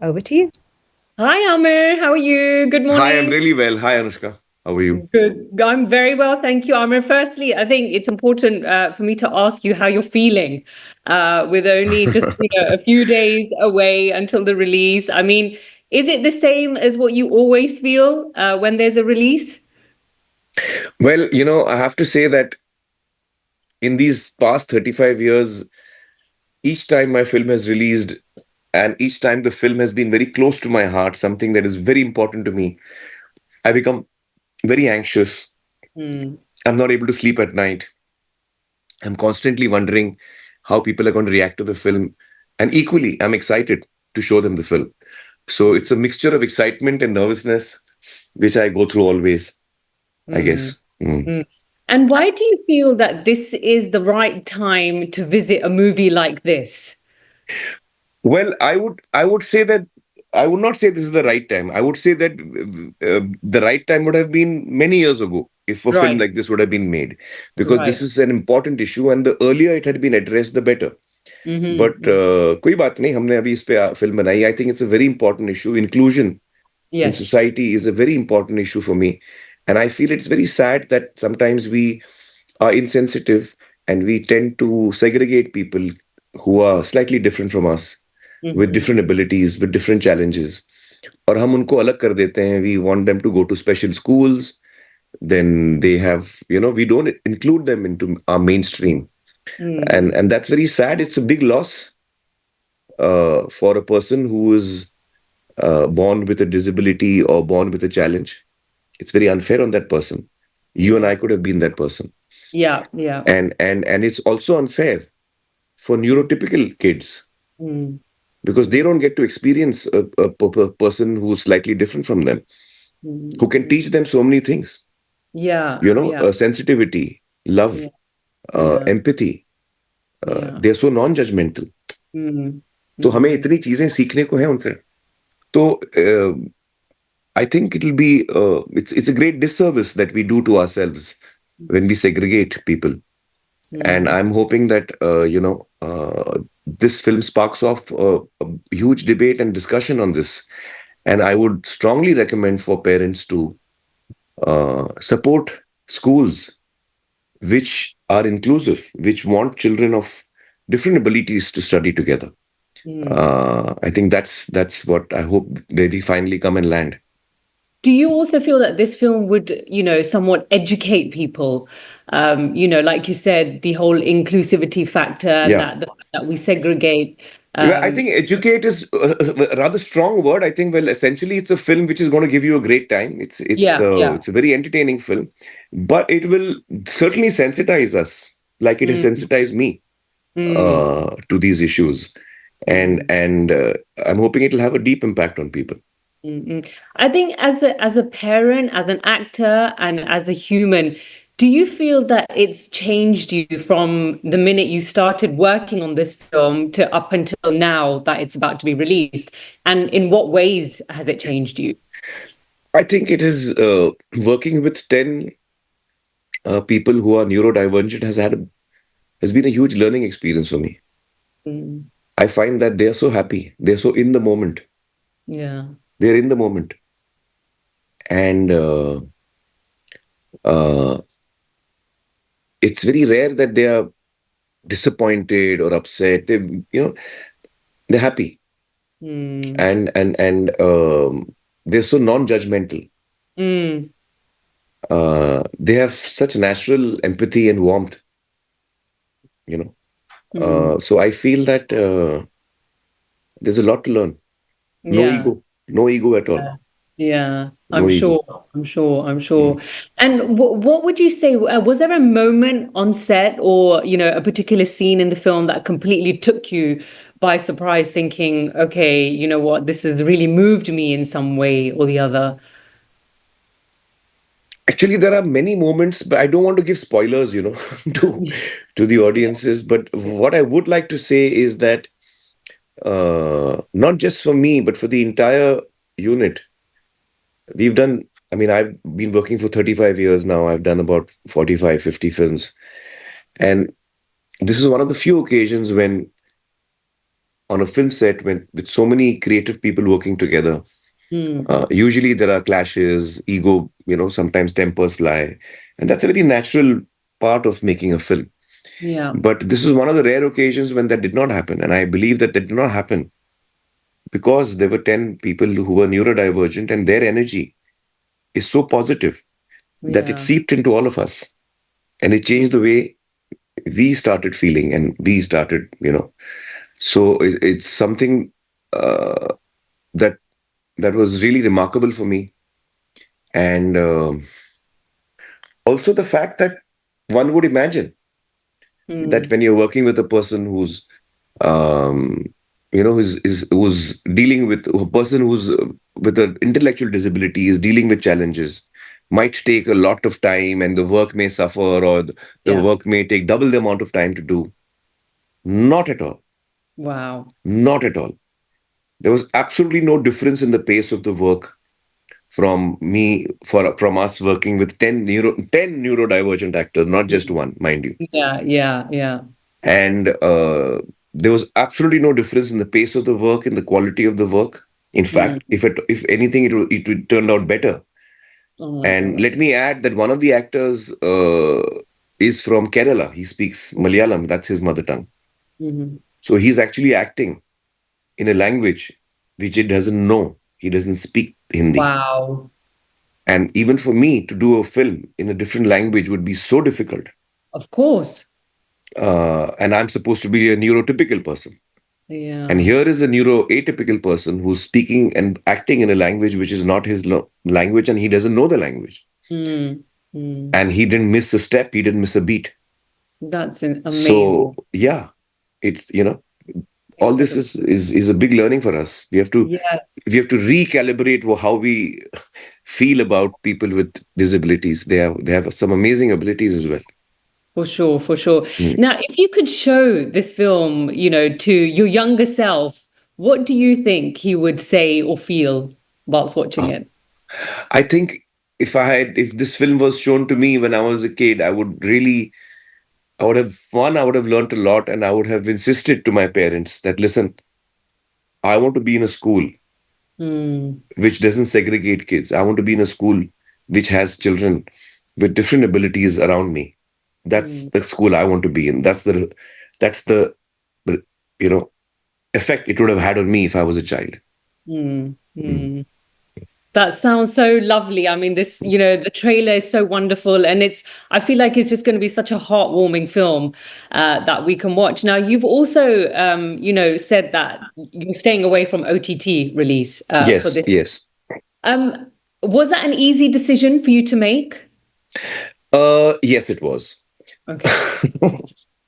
Over to you. Hi, Amir. How are you? Good Hi, I'm morning. really well. Hi, Anushka. How are you? Good. I'm very well, thank you, Amir. Firstly, I think it's important for me to ask you how you're feeling with only just a few days away until the release. I mean, is it the same as what you always feel when there's a release? Well, I have to say that in these past 35 years, each time my film has released and each time the film has been very close to my heart, something that is very important to me, I become very anxious. Hmm. I'm not able to sleep at night. I'm constantly wondering how people are going to react to the film. And equally, I'm excited to show them the film. So it's a mixture of excitement and nervousness, which I go through always, I Hmm. guess. Mm. Hmm. And why do you feel that this is the right time to visit a movie like this? Well, I would say that I would not say this is the right time. I would say that the right time would have been many years ago if a film Right, like this would have been made, because this right. is an important issue, and the earlier it had been addressed, the better. But Mm-hmm. कोई बात नहीं, हमने अभी इस पे film बनाई. I think it's a very important issue. Inclusion in Yes. society is a very important issue for me, and I feel it's very sad that sometimes we are insensitive and we tend to segregate people who are slightly different from us, with Mm-hmm. different abilities, with different challenges. और हम उनको अलग कर देते हैं. We want them to go to special schools. Then they have, we don't include them into our mainstream. Mm. And that's very sad. It's a big loss for a person who is born with a disability or born with a challenge. It's very unfair on that person. You and Yeah. I could have been that person. Yeah, yeah. And it's also unfair for neurotypical kids, Mm. because they don't get to experience a person who's slightly different from them, who can Mm. teach them so many things, Yeah, yeah, sensitivity, love, yeah, yeah, empathy. yeah. They're so non-judgmental. Mm. तो हमें Mm. इतनी चीजें सीखने को है उनसे. तो I think it'll be it's a great disservice that we do to ourselves when we segregate people. And Mm. I'm hoping that this film sparks off a huge debate and discussion on this. And I would strongly recommend for parents to support schools which are inclusive, which want children of different abilities to study together. Mm. I think that's what I hope they finally come and land. Do you also feel that this film would, somewhat educate people? Like you said, the whole inclusivity factor and Yeah. that we segregate. Well, I Um, think educate is a rather strong word. I think, well, essentially, it's a film which is going to give you a great time. yeah, yeah. It's a very entertaining film, but it will certainly sensitize us, like it has Mm. sensitized me Mm. to these issues, and Mm. I'm hoping it will have a deep impact on people. Mm-mm. I think as a parent, as an actor, and as a human, do you feel that it's changed you from the minute you started working on this film to up until now that it's about to be released? And in what ways has it changed you? I think it is working with 10 people who are neurodivergent has been a huge learning experience for me. Mm. I find that they're so happy, they're so in the moment, Yeah. they're in the moment, and uh, it's very rare that they are disappointed or upset. They're happy, Mm. and they're so non-judgmental. Mm. They have such natural empathy and warmth. You know, Mm. so I feel that there's a lot to learn. No Yeah. ego, no ego at all. Yeah. Yeah. No I'm ego. sure. I'm sure. I'm Mm. sure. And what would you say? Was there a moment on set, or a particular scene in the film that completely took you by surprise, thinking, "Okay, you know what? This has really moved me in some way or the other." Actually, there are many moments, but I don't want to give spoilers, to to the Yeah. audiences. But what I would like to say is that not just for me, but for the entire unit, we've done. I mean, I've been working for 35 years now. I've done about 45, 50 films, and this is one of the few occasions when on a film set when with so many creative people working together, Mm. usually there are clashes, ego, sometimes tempers fly, and that's a very natural part of making a film. Yeah. But this is one of the rare occasions when that did not happen, and I believe that did not happen because there were 10 people who were neurodivergent, and their energy is so positive that it Yeah. seeped into all of us, and it changed the way we started feeling, and we started, so it's something uh, that that was really remarkable for me. And also the fact that one would imagine that Mm. when you're working with a person who's um, who's dealing with a person who's with an intellectual disability, is dealing with challenges, might take a lot of time, and the work may suffer, or the Yeah. work may take double the amount of time to do. Not at all. Wow. Not at all. There was absolutely no difference in the pace of the work from us working with 10 neurodivergent actors, not just Mm. one, mind you. Yeah. Yeah. Yeah. And there was absolutely no difference in the pace of the work, in the quality of the work. In fact, Mm. if anything, it turned out better. Oh my And God. let me add that one of the actors is from Kerala. He speaks Malayalam. That's his mother tongue. Mhm. So he's actually acting in a language which he doesn't know. He doesn't speak Hindi. Wow. And even for me to do a film in a different language would be so difficult. Of course. And I'm supposed to be a neurotypical person. And Yeah. here is a neuroatypical person who's speaking and acting in a language which is not his language, and he doesn't know the language. Mm. Mm. And he didn't miss a step, he didn't miss a beat. That's So amazing. yeah, it's all this Incredible. is a big learning for us. Yes. We have to recalibrate how we feel about people with disabilities. They have some amazing abilities as well. For sure, for sure. Mm. Now, if you could show this film, to your younger self, what do you think he would say or feel whilst watching Uh, it? I think if this film was shown to me when I was a kid, I would have learned a lot, and I would have insisted to my parents that, listen, I want to be in a school Mm. which doesn't segregate kids. I want to be in a school which has children with different abilities around me. That's Mm. the school I want to be in. That's the you know effect it would have had on me if I was a child. Mm. Mm. Mm. That sounds so lovely. I mean, the trailer is so wonderful, and I feel like it's just going to be such a heartwarming film that we can watch. Now, you've also, said that you're staying away from OTT release for Yes, this. yes. Um, was that an easy decision for you to make? Yes, it was. Okay.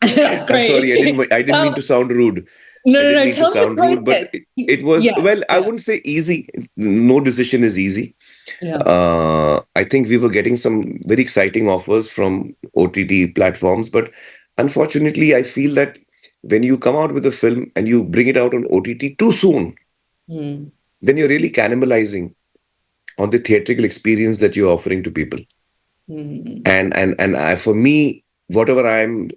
That's I'm great. sorry, I didn't mean to Well, sound rude. no, I no, didn't no. mean to Tell me the sound rude, but process. it was, Yeah, well, I yeah, wouldn't say easy. No decision is easy. yeah. I think we were getting some very exciting offers from OTT platforms, but unfortunately, I feel that when you come out with a film and you bring it out on OTT too soon, Mm, then you're really cannibalizing on the theatrical experience that you're offering to people. mm, And for me, whatever I am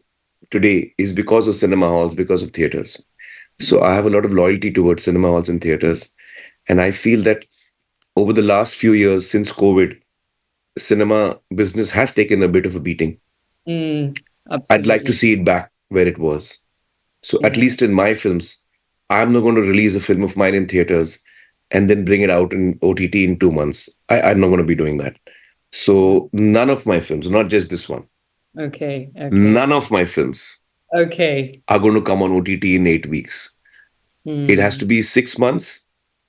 today is because of cinema halls, because of theaters. So I mm, have a lot of loyalty towards cinema halls and theaters. And I feel that over the last few years since COVID, cinema business has taken a bit of a beating. mm. I'd like to Absolutely. see it back where it was. So at Yeah. least in my films, I'm not going to release a film of mine in theaters and then bring it out in OTT in 2 months. I'm not going to be doing that. Wow. So none of my films, not just this one, Okay. Okay. none of my films Okay. are going to come on OTT in 8 weeks. It has to Mm, be 6 months.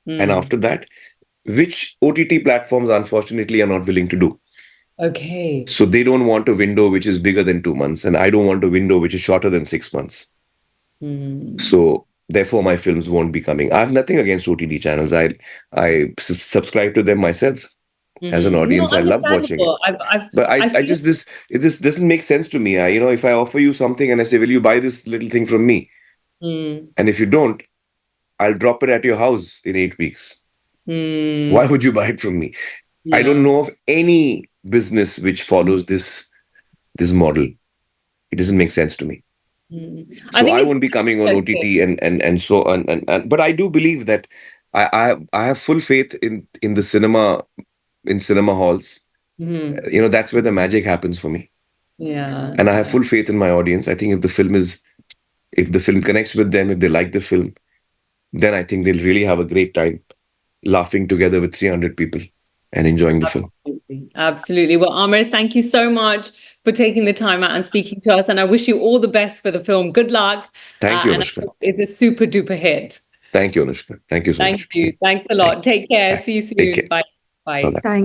And mm. after that, which OTT platforms, unfortunately, are not willing to do. Okay. So they don't want a window which is bigger than 2 months, and I don't want a window which is shorter than 6 months. Mm. So therefore, my films won't be coming. I have nothing against OTT channels. I subscribe to them myself as an Mm. No, audience. I love watching it. understandable. But I I feel. just this doesn't make sense to me. If I offer you something and I say, "Will you buy this little thing from me?" Mm, and if you don't, I'll drop it at your house in 8 weeks. Why mm. would you buy it from me? I don't Yeah. know of any business which follows this model. It doesn't make sense to me. I So think I it's won't be coming on interesting. OTT and so on. And but I do believe that I have full faith in the cinema, in cinema halls. Mhm. That's where the magic happens for me. Yeah, And I have yeah. full faith in my audience. I think if the film connects with them, if they like the film, then I think they'll really have a great time laughing together with 300 people and enjoying the film. Absolutely. Absolutely. Well, Amir, thank you so much for taking the time out and speaking to us. And I wish you all the best for the film. Good luck. Thank you, And I Anushka. hope it's a super duper hit. Thank you, Anushka. Thank you so Thank much. you. Thanks a Thank you. lot. Take care. Bye. See you Take soon. care. Bye. Bye Bye. bye. Thank